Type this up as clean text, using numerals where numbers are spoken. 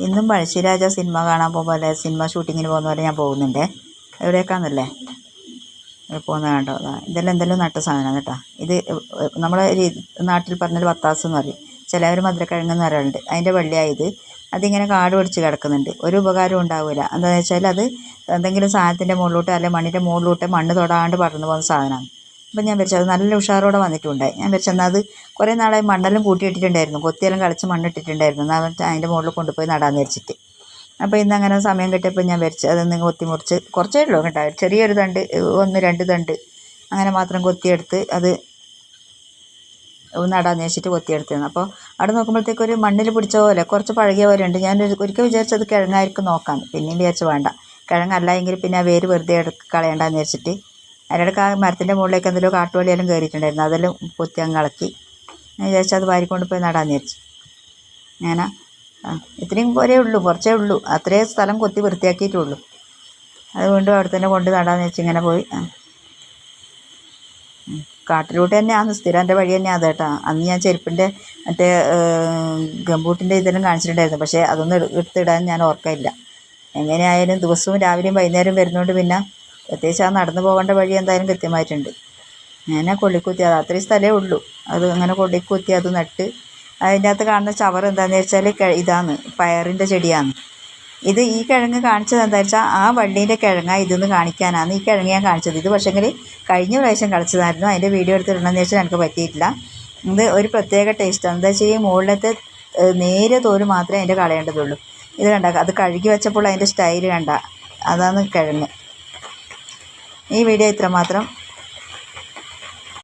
ഇന്നും പഴശ്ശിരാജ സിനിമ കാണാൻ പോകുമ്പോൾ സിനിമ ഷൂട്ടിങ്ങിന് പോകുന്ന പോലെ ഞാൻ പോകുന്നുണ്ട്. എവിടേക്കാന്നല്ലേ പോകുന്നത് കേട്ടോ. ഇതെല്ലാം എന്തെല്ലാം നട്ട സാധനമാണ് കേട്ടോ. ഇത് നമ്മളെ നാട്ടിൽ പറഞ്ഞൊരു വത്താസ് എന്ന് പറയും, ചിലവർ മധുരക്കിഴങ്ങെന്ന് പറയാറുണ്ട്. അതിൻ്റെ വള്ളിയായത് അതിങ്ങനെ കാട് പിടിച്ച് കിടക്കുന്നുണ്ട്, ഒരു ഉപകാരവും ഉണ്ടാവില്ല. എന്താണെന്ന് വെച്ചാൽ അത് എന്തെങ്കിലും സാധനത്തിൻ്റെ മുകളിലോട്ട് അല്ലെങ്കിൽ മണ്ണിൻ്റെ മുകളിലോട്ട് മണ്ണ് തൊടാണ്ട് പടർന്നു പോകുന്ന സാധനമാണ്. അപ്പം ഞാൻ വിചാരിച്ചത് നല്ല ഉഷാറോടെ വന്നിട്ടുണ്ടായി. ഞാൻ വിചാരിച്ചെന്നാൽ അത് കുറേ നാളായി മണ്ണെല്ലാം കൂട്ടിയിട്ടിട്ടുണ്ടായിരുന്നു, കൊത്തിയെല്ലാം കളിച്ച് മണ്ണിട്ടിട്ടുണ്ടായിരുന്നു. എന്നിട്ട് അതിൻ്റെ മുകളിൽ കൊണ്ടുപോയി നടാമെന്ന് വെച്ചിട്ട്. അപ്പോൾ ഇന്നങ്ങനെ സമയം കിട്ടിയപ്പോൾ ഞാൻ വിചാരിച്ചു അതൊന്ന് കൊത്തി മുറിച്ച്, കുറച്ചേ ഉള്ളൂ കേട്ടോ, ചെറിയൊരു തണ്ട്, 1-2 തണ്ട് അങ്ങനെ മാത്രം കൊത്തിയെടുത്ത് അത് നടാന്ന് വെച്ചിട്ട് കൊത്തിയെടുത്തിരുന്നു. അപ്പോൾ അവിടെ നോക്കുമ്പോഴത്തേക്ക് ഒരു മണ്ണിൽ പിടിച്ച പോലെ കുറച്ച് പഴകിയ പോലെ ഉണ്ട്. ഞാൻ ഒരിക്കൽ വിചാരിച്ചത് കിഴങ്ങായിരിക്കും നോക്കാമെന്ന്, പിന്നെയും വിചാരിച്ച് വേണ്ട, കിഴങ്ങല്ല എങ്കിൽ പിന്നെ ആ വേര് വെറുതെ കളയണ്ടെന്ന് വെച്ചിട്ട് അതിനിടയ്ക്ക് ആ മരത്തിൻ്റെ മുകളിലേക്ക് എന്തെങ്കിലും കാട്ടുവള്ളിയെല്ലാം കയറിയിട്ടുണ്ടായിരുന്നു, അതെല്ലാം കൊത്തി അങ്ങ് ഇളക്കി. ഞാൻ വിചാരിച്ചു അത് വാരിക്കൊണ്ട് പോയി നടാന്ന് വിചാരിച്ചു. അങ്ങനെ ഇത്രയും പോരേ ഉള്ളൂ, കുറച്ചേ ഉള്ളൂ, അത്രയും സ്ഥലം കൊത്തി വൃത്തിയാക്കിയിട്ടുള്ളൂ. അതുകൊണ്ട് അവിടെ തന്നെ കൊണ്ട് നടാന്ന് വെച്ച് ഇങ്ങനെ പോയി. കാട്ടിലൂടെ തന്നെയാണ്, സ്ഥിരം എൻ്റെ വഴി തന്നെയാണ് അത് കേട്ടോ. അന്ന് ഞാൻ ചെരുപ്പിൻ്റെ മറ്റേ ഗംബൂട്ടിൻ്റെ ഇതെല്ലാം കാണിച്ചിട്ടുണ്ടായിരുന്നു, പക്ഷേ അതൊന്നും എടുത്തിടാൻ ഞാൻ ഓർക്കയില്ല. എങ്ങനെയായാലും ദിവസവും രാവിലെയും വൈകുന്നേരം വരുന്നതുകൊണ്ട് പിന്നെ പ്രത്യേകിച്ച് ആ നടന്നു പോകേണ്ട വഴി എന്തായാലും കൃത്യമായിട്ടുണ്ട്. അങ്ങനെ കൊള്ളിക്കുത്തി, അത് അത്രയും സ്ഥലമേ ഉള്ളൂ, അത് അങ്ങനെ കൊള്ളിക്കുത്തി അത് നട്ട്. അതിൻ്റെ അകത്ത് കാണുന്ന ചവർ എന്താണെന്ന് വെച്ചാൽ ഇതാണ് പയറിൻ്റെ ചെടിയാണ്. ഇത് ഈ കിഴങ്ങ് കാണിച്ചത് എന്താ വെച്ചാൽ ആ വള്ളീൻ്റെ കിഴങ്ങ ഇതെന്ന് കാണിക്കാനാണ് ഈ കിഴങ്ങ് ഞാൻ കാണിച്ചത്. ഇത് പക്ഷേങ്കിൽ കഴിഞ്ഞ പ്രാവശ്യം കളിച്ചതായിരുന്നു, അതിൻ്റെ വീഡിയോ എടുത്തിടണമെന്ന് വെച്ചാൽ എനിക്ക് പറ്റിയിട്ടില്ല. ഇത് ഒരു പ്രത്യേക ടേസ്റ്റാണ്. എന്താ വെച്ചാൽ ഈ മുകളിലത്തെ നേരിയ തോല് മാത്രമേ അതിൻ്റെ കളയേണ്ടതുള്ളൂ. ഇത് കണ്ട, അത് കഴുകി വെച്ചപ്പോൾ അതിൻ്റെ സ്റ്റൈല് കണ്ട, അതാണ് കിഴങ്ങ്. ഈ വീഡിയോ ഇത്രമാത്രം.